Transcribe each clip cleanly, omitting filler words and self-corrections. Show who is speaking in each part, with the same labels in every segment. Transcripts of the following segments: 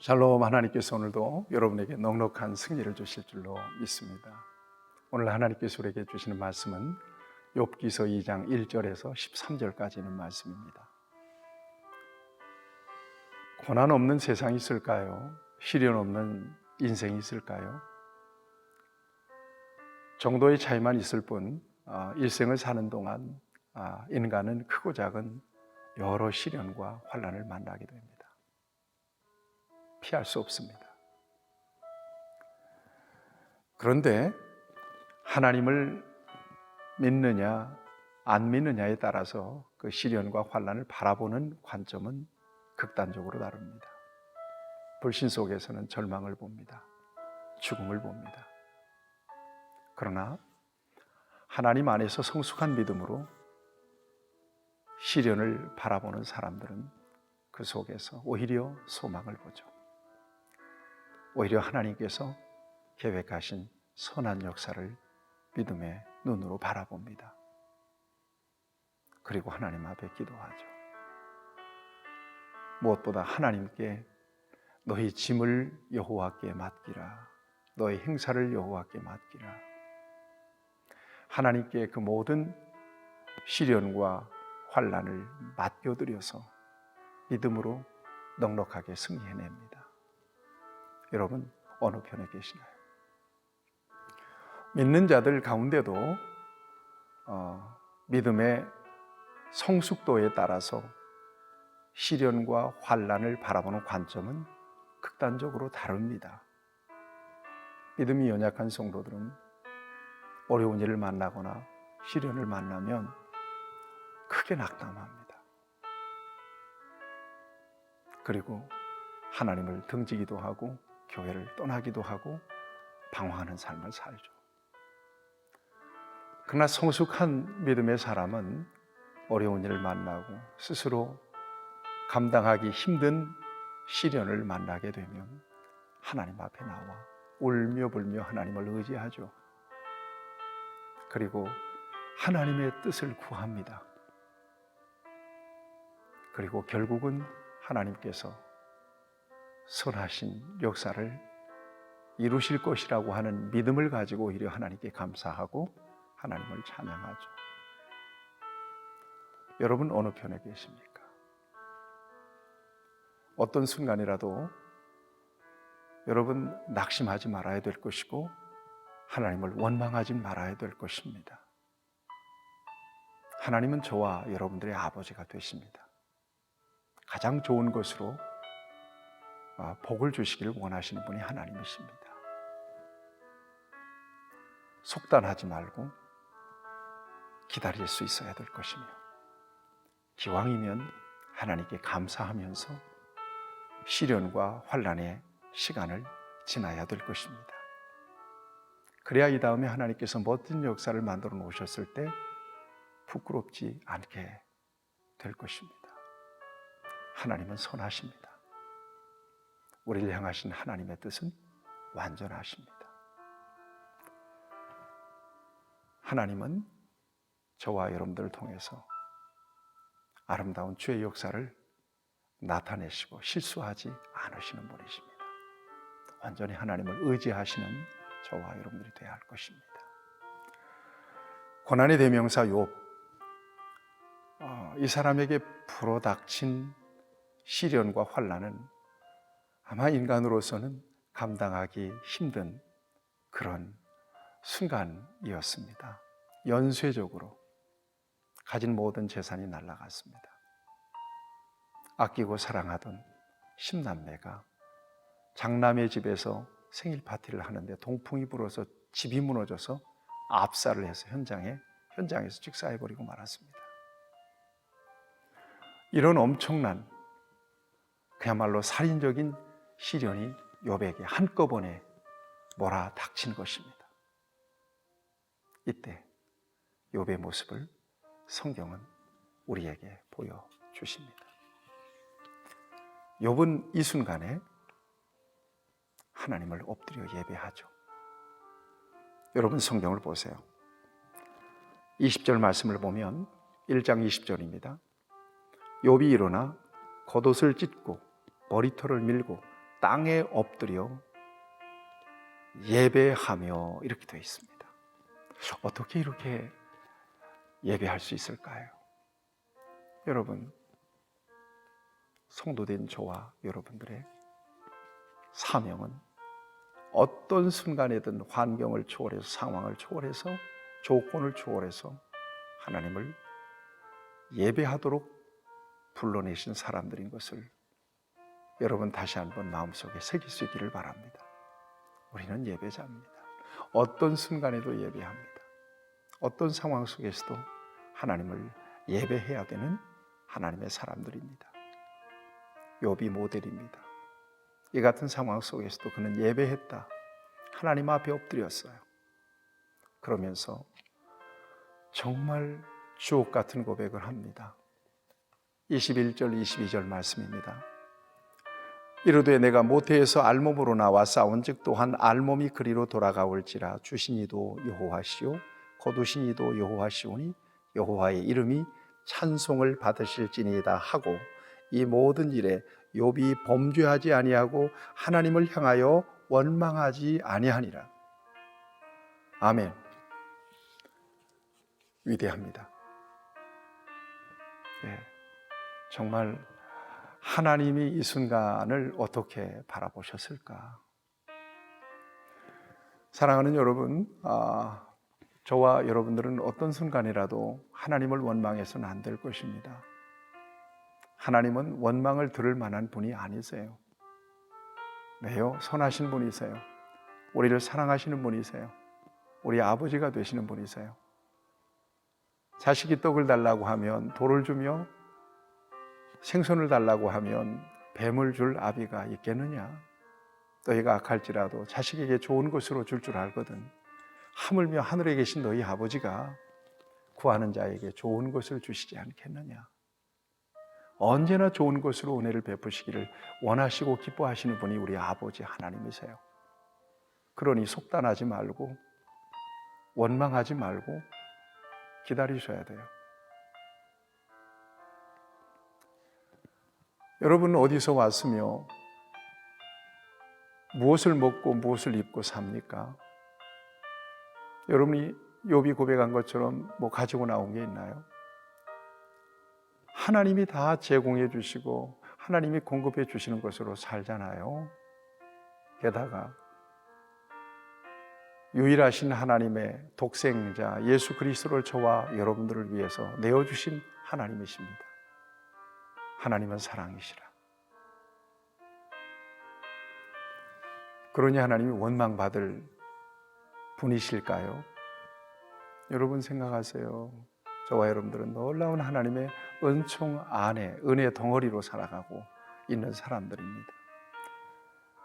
Speaker 1: 샬롬. 하나님께서 오늘도 여러분에게 넉넉한 승리를 주실 줄로 믿습니다. 오늘 하나님께서 우리에게 주시는 말씀은 욥기서 2장 1절에서 13절까지 있는 말씀입니다. 고난 없는 세상이 있을까요? 시련 없는 인생이 있을까요? 정도의 차이만 있을 뿐 일생을 사는 동안 인간은 크고 작은 여러 시련과 환난을 만나게 됩니다. 피할 수 없습니다. 그런데 하나님을 믿느냐 안 믿느냐에 따라서 그 시련과 환난을 바라보는 관점은 극단적으로 다릅니다. 불신 속에서는 절망을 봅니다. 죽음을 봅니다. 그러나 하나님 안에서 성숙한 믿음으로 시련을 바라보는 사람들은 그 속에서 오히려 소망을 보죠. 오히려 하나님께서 계획하신 선한 역사를 믿음의 눈으로 바라봅니다. 그리고 하나님 앞에 기도하죠. 무엇보다 하나님께 너희 짐을 여호와께 맡기라, 너희 행사를 여호와께 맡기라. 하나님께 그 모든 시련과 환난을 맡겨드려서 믿음으로 넉넉하게 승리해냅니다. 여러분, 어느 편에 계시나요? 믿는 자들 가운데도 믿음의 성숙도에 따라서 시련과 환난을 바라보는 관점은 극단적으로 다릅니다. 믿음이 연약한 성도들은 어려운 일을 만나거나 시련을 만나면 크게 낙담합니다. 그리고 하나님을 등지기도 하고 교회를 떠나기도 하고 방황하는 삶을 살죠. 그러나 성숙한 믿음의 사람은 어려운 일을 만나고 스스로 감당하기 힘든 시련을 만나게 되면 하나님 앞에 나와 울며 불며 하나님을 의지하죠. 그리고 하나님의 뜻을 구합니다. 그리고 결국은 하나님께서 선하신 역사를 이루실 것이라고 하는 믿음을 가지고 오히려 하나님께 감사하고 하나님을 찬양하죠. 여러분, 어느 편에 계십니까? 어떤 순간이라도 여러분 낙심하지 말아야 될 것이고 하나님을 원망하지 말아야 될 것입니다. 하나님은 저와 여러분들의 아버지가 되십니다. 가장 좋은 것으로 복을 주시기를 원하시는 분이 하나님이십니다. 속단하지 말고 기다릴 수 있어야 될 것이며 기왕이면 하나님께 감사하면서 시련과 환난의 시간을 지나야 될 것입니다. 그래야 이 다음에 하나님께서 멋진 역사를 만들어 놓으셨을 때 부끄럽지 않게 될 것입니다. 하나님은 선하십니다. 우리를 향하신 하나님의 뜻은 완전하십니다. 하나님은 저와 여러분들을 통해서 아름다운 주의 역사를 나타내시고 실수하지 않으시는 분이십니다. 완전히 하나님을 의지하시는 저와 여러분들이 되어야 할 것입니다. 고난의 대명사 욥, 이 사람에게 불어닥친 시련과 환난은 아마 인간으로서는 감당하기 힘든 그런 순간이었습니다. 연쇄적으로 가진 모든 재산이 날아갔습니다. 아끼고 사랑하던 10남매가 장남의 집에서 생일 파티를 하는데 동풍이 불어서 집이 무너져서 압살을 해서 현장에서 직사해버리고 말았습니다. 이런 엄청난 그야말로 살인적인 시련이 욥에게 한꺼번에 몰아닥친 것입니다. 이때 욥의 모습을 성경은 우리에게 보여주십니다. 욥은 이 순간에 하나님을 엎드려 예배하죠. 여러분, 성경을 보세요. 20절 말씀을 보면 1장 20절입니다. 욥이 일어나 겉옷을 찢고 머리털을 밀고 땅에 엎드려 예배하며 이렇게 되어 있습니다. 어떻게 이렇게 예배할 수 있을까요? 여러분, 성도된 저와 여러분들의 사명은 어떤 순간에든 환경을 초월해서, 상황을 초월해서, 조건을 초월해서 하나님을 예배하도록 불러내신 사람들인 것을 여러분 다시 한번 마음속에 새길 수 있기를 바랍니다. 우리는 예배자입니다. 어떤 순간에도 예배합니다. 어떤 상황 속에서도 하나님을 예배해야 되는 하나님의 사람들입니다. 욥이 모델입니다. 이 같은 상황 속에서도 그는 예배했다. 하나님 앞에 엎드렸어요. 그러면서 정말 주옥 같은 고백을 합니다. 21절 22절 말씀입니다. 이르되 내가 모태에서 알몸으로 나와 싸운즉 또한 알몸이 그리로 돌아가올지라 주신 이도 여호와시오 거두신 이도 여호와시오니 여호와의 이름이 찬송을 받으실지니이다 하고 이 모든 일에 욥이 범죄하지 아니하고 하나님을 향하여 원망하지 아니하니라. 아멘. 위대합니다. 네, 정말 하나님이 이 순간을 어떻게 바라보셨을까? 사랑하는 여러분, 저와 여러분들은 어떤 순간이라도 하나님을 원망해서는 안 될 것입니다. 하나님은 원망을 들을 만한 분이 아니세요. 왜요? 선하신 분이세요. 우리를 사랑하시는 분이세요. 우리 아버지가 되시는 분이세요. 자식이 떡을 달라고 하면 돌을 주며 생선을 달라고 하면 뱀을 줄 아비가 있겠느냐? 너희가 악할지라도 자식에게 좋은 것으로 줄 줄 알거든. 하물며 하늘에 계신 너희 아버지가 구하는 자에게 좋은 것을 주시지 않겠느냐? 언제나 좋은 것으로 은혜를 베푸시기를 원하시고 기뻐하시는 분이 우리 아버지 하나님이세요. 그러니 속단하지 말고 원망하지 말고 기다리셔야 돼요. 여러분 어디서 왔으며 무엇을 먹고 무엇을 입고 삽니까? 여러분이 욥이 고백한 것처럼 뭐 가지고 나온 게 있나요? 하나님이 다 제공해 주시고 하나님이 공급해 주시는 것으로 살잖아요. 게다가 유일하신 하나님의 독생자 예수 그리스도를 저와 여러분들을 위해서 내어주신 하나님이십니다. 하나님은 사랑이시라. 그러니 하나님이 원망받을 분이실까요? 여러분 생각하세요. 저와 여러분들은 놀라운 하나님의 은총 안에 은혜 덩어리로 살아가고 있는 사람들입니다.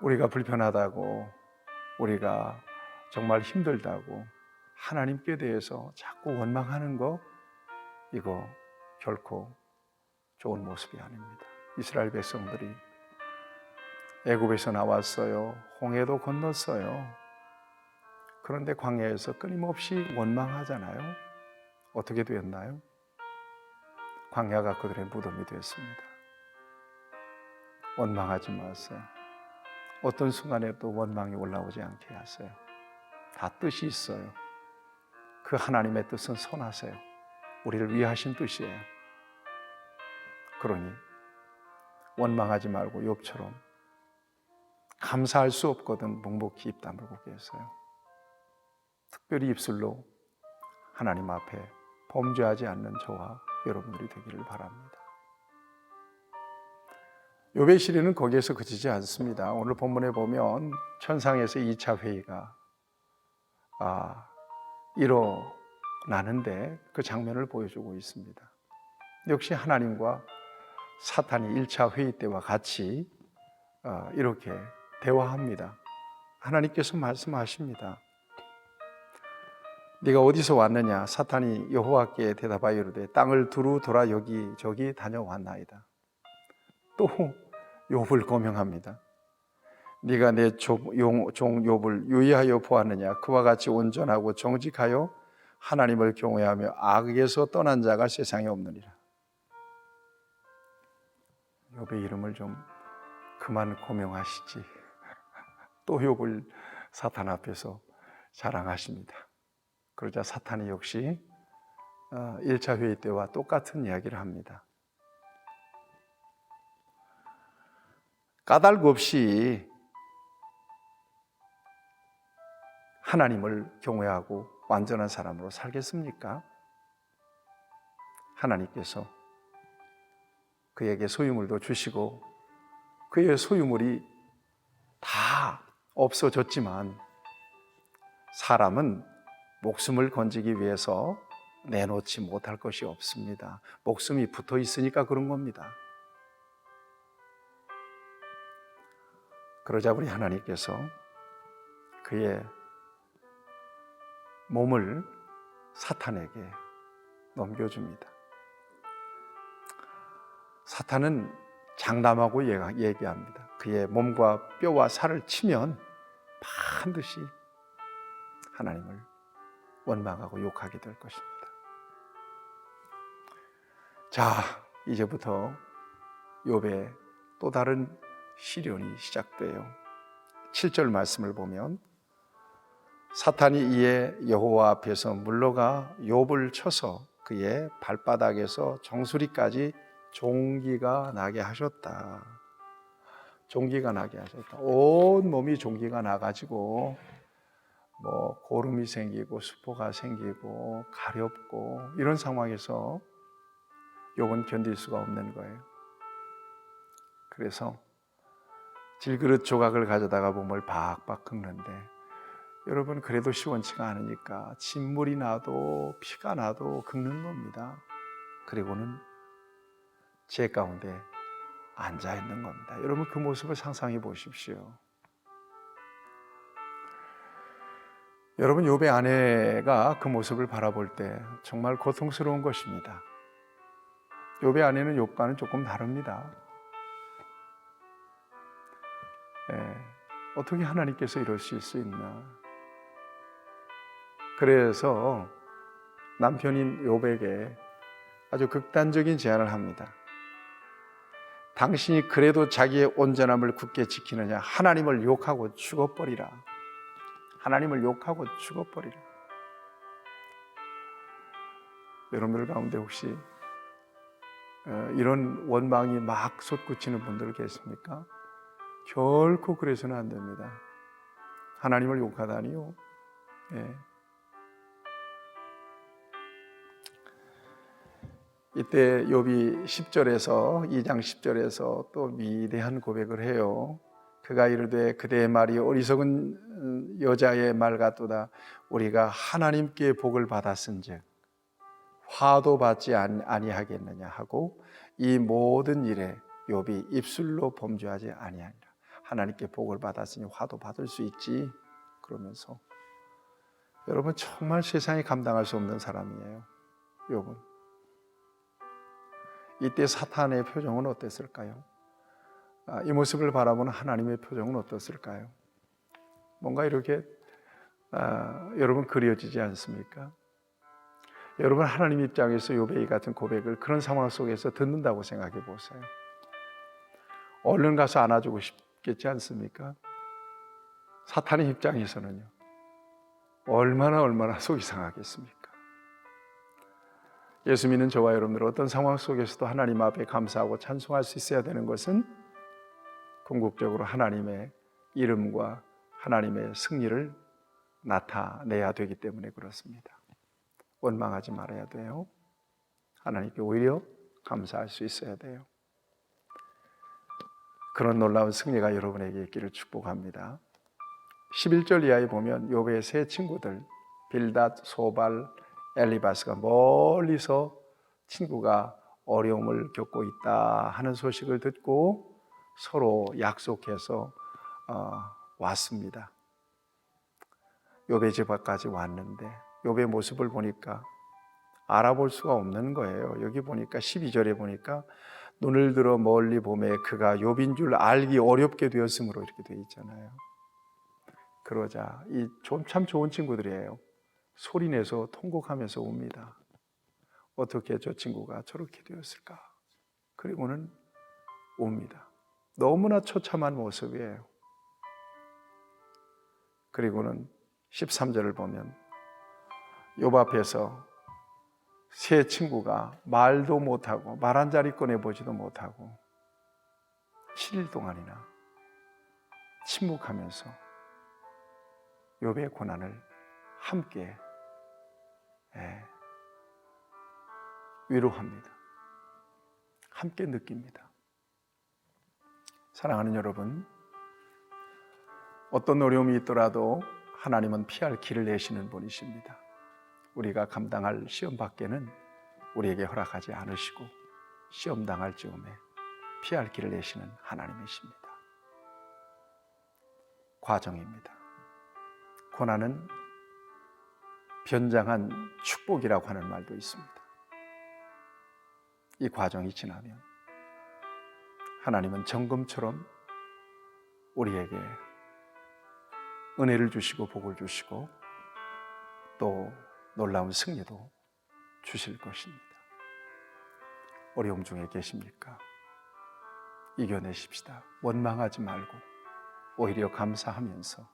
Speaker 1: 우리가 불편하다고, 우리가 정말 힘들다고 하나님께 대해서 자꾸 원망하는 거, 이거 결코 좋은 모습이 아닙니다. 이스라엘 백성들이 애굽에서 나왔어요. 홍해도 건넜어요. 그런데 광야에서 끊임없이 원망하잖아요. 어떻게 되었나요? 광야가 그들의 무덤이 됐습니다. 원망하지 마세요. 어떤 순간에도 원망이 올라오지 않게 하세요. 다 뜻이 있어요. 그 하나님의 뜻은 선하세요. 우리를 위하신 뜻이에요. 그러니 원망하지 말고 욥처럼 감사할 수 없거든 묵묵히 입 다물고 계세요. 특별히 입술로 하나님 앞에 범죄하지 않는 저와 여러분들이 되기를 바랍니다. 욥의 시리는 거기에서 그치지 않습니다. 오늘 본문에 보면 천상에서 2차 회의가 일어나는데 그 장면을 보여주고 있습니다. 역시 하나님과 사탄이 1차 회의 때와 같이 이렇게 대화합니다. 하나님께서 말씀하십니다. 네가 어디서 왔느냐? 사탄이 여호와께 대답하여 이르되 땅을 두루 돌아 여기저기 다녀왔나이다. 또 욥을 고명합니다. 네가 내 종 욥을 유의하여 보았느냐? 그와 같이 온전하고 정직하여 하나님을 경외하며 악에서 떠난 자가 세상에 없느니라. 욥의 이름을 좀 그만 고명하시지. 또 욥을 사탄 앞에서 자랑하십니다. 그러자 사탄이 역시 1차 회의 때와 똑같은 이야기를 합니다. 까닭 없이 하나님을 경외하고 완전한 사람으로 살겠습니까? 하나님께서 그에게 소유물도 주시고 그의 소유물이 다 없어졌지만 사람은 목숨을 건지기 위해서 내놓지 못할 것이 없습니다. 목숨이 붙어 있으니까 그런 겁니다. 그러자 우리 하나님께서 그의 몸을 사탄에게 넘겨줍니다. 사탄은 장담하고 얘기합니다. 그의 몸과 뼈와 살을 치면 반드시 하나님을 원망하고 욕하게 될 것입니다. 자, 이제부터 욥의 또 다른 시련이 시작돼요. 7절 말씀을 보면 사탄이 이에 여호와 앞에서 물러가 욥을 쳐서 그의 발바닥에서 정수리까지 종기가 나게 하셨다. 종기가 나게 하셨다. 온 몸이 종기가 나가지고 고름이 생기고 수포가 생기고 가렵고 이런 상황에서 욥은 견딜 수가 없는 거예요. 그래서 질그릇 조각을 가져다가 몸을 박박 긁는데 여러분 그래도 시원치가 않으니까 진물이 나도 피가 나도 긁는 겁니다. 그리고는 제 가운데 앉아 있는 겁니다. 여러분 그 모습을 상상해 보십시오. 여러분 욥의 아내가 그 모습을 바라볼 때 정말 고통스러운 것입니다. 욥의 아내는 욥과는 조금 다릅니다. 어떻게 하나님께서 이러실 수 있나? 그래서 남편인 욥에게 아주 극단적인 제안을 합니다. 당신이 그래도 자기의 온전함을 굳게 지키느냐? 하나님을 욕하고 죽어버리라. 하나님을 욕하고 죽어버리라. 여러분들 가운데 혹시 이런 원망이 막 솟구치는 분들 계십니까? 결코 그래서는 안 됩니다. 하나님을 욕하다니요. 이때 욥이 10절에서 2장 10절에서 또 위대한 고백을 해요. 그가 이르되 그대의 말이 어리석은 여자의 말 같도다. 우리가 하나님께 복을 받았은즉 화도 받지 아니하겠느냐 하고 이 모든 일에 욥이 입술로 범죄하지 아니하니라. 하나님께 복을 받았으니 화도 받을 수 있지. 그러면서 여러분 정말 세상에 감당할 수 없는 사람이에요. 욥은. 이때 사탄의 표정은 어땠을까요? 이 모습을 바라보는 하나님의 표정은 어떻을까요? 뭔가 이렇게 여러분 그려지지 않습니까? 여러분 하나님 입장에서 욥의 이 같은 고백을 그런 상황 속에서 듣는다고 생각해 보세요. 얼른 가서 안아주고 싶겠지 않습니까? 사탄의 입장에서는요. 얼마나 속이 상하겠습니까? 예수 믿는 저와 여러분들 어떤 상황 속에서도 하나님 앞에 감사하고 찬송할 수 있어야 되는 것은 궁극적으로 하나님의 이름과 하나님의 승리를 나타내야 되기 때문에 그렇습니다. 원망하지 말아야 돼요. 하나님께 오히려 감사할 수 있어야 돼요. 그런 놀라운 승리가 여러분에게 있기를 축복합니다. 11절 이하에 보면 욥의 세 친구들 빌닷, 소발, 엘리바스가 멀리서 친구가 어려움을 겪고 있다 하는 소식을 듣고 서로 약속해서 왔습니다. 욥의 집 앞까지 왔는데 욥의 모습을 보니까 알아볼 수가 없는 거예요. 여기 보니까 12절에 보니까 눈을 들어 멀리 보매 그가 욥인 줄 알기 어렵게 되었으므로 이렇게 되어 있잖아요. 그러자 이 참 좋은 친구들이에요. 소리내서 통곡하면서 옵니다. 어떻게 저 친구가 저렇게 되었을까? 그리고는 옵니다. 너무나 처참한 모습이에요. 그리고는 13절을 보면 욥 앞에서 세 친구가 말도 못하고 말 한 자리 꺼내보지도 못하고 7일 동안이나 침묵하면서 욥의 고난을 함께 위로합니다. 함께 느낍니다. 사랑하는 여러분, 어떤 어려움이 있더라도 하나님은 피할 길을 내시는 분이십니다. 우리가 감당할 시험 밖에는 우리에게 허락하지 않으시고 시험 당할 즈음에 피할 길을 내시는 하나님이십니다. 과정입니다. 고난은 변장한 축복이라고 하는 말도 있습니다. 이 과정이 지나면 하나님은 정금처럼 우리에게 은혜를 주시고 복을 주시고 또 놀라운 승리도 주실 것입니다. 어려움 중에 계십니까? 이겨내십시다. 원망하지 말고 오히려 감사하면서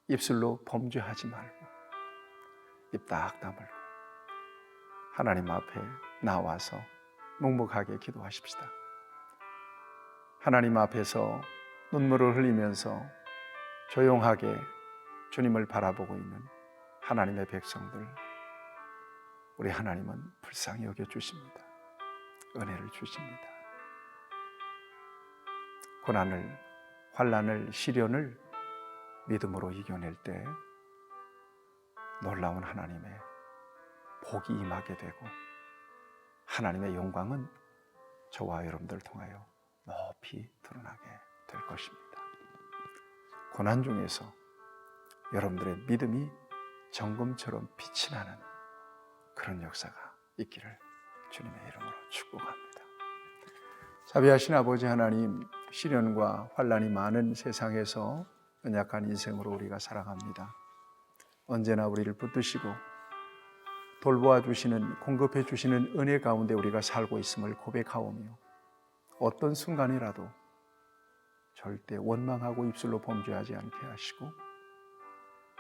Speaker 1: 입술로 범죄하지 말고 입 딱 다물고 하나님 앞에 나와서 묵묵하게 기도하십시다. 하나님 앞에서 눈물을 흘리면서 조용하게 주님을 바라보고 있는 하나님의 백성들, 우리 하나님은 불쌍히 여겨주십니다. 은혜를 주십니다. 고난을, 환난을, 시련을 믿음으로 이겨낼 때 놀라운 하나님의 복이 임하게 되고 하나님의 영광은 저와 여러분들을 통하여 높이 드러나게 될 것입니다. 고난 중에서 여러분들의 믿음이 정금처럼 빛이 나는 그런 역사가 있기를 주님의 이름으로 축복합니다. 자비하신 아버지 하나님, 시련과 환난이 많은 세상에서 연약한 인생으로 우리가 살아갑니다. 언제나 우리를 붙드시고 돌보아 주시는, 공급해 주시는 은혜 가운데 우리가 살고 있음을 고백하오며 어떤 순간이라도 절대 원망하고 입술로 범죄하지 않게 하시고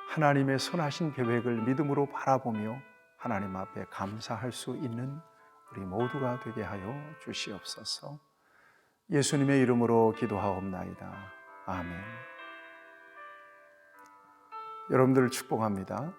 Speaker 1: 하나님의 선하신 계획을 믿음으로 바라보며 하나님 앞에 감사할 수 있는 우리 모두가 되게 하여 주시옵소서. 예수님의 이름으로 기도하옵나이다. 아멘. 여러분들을 축복합니다.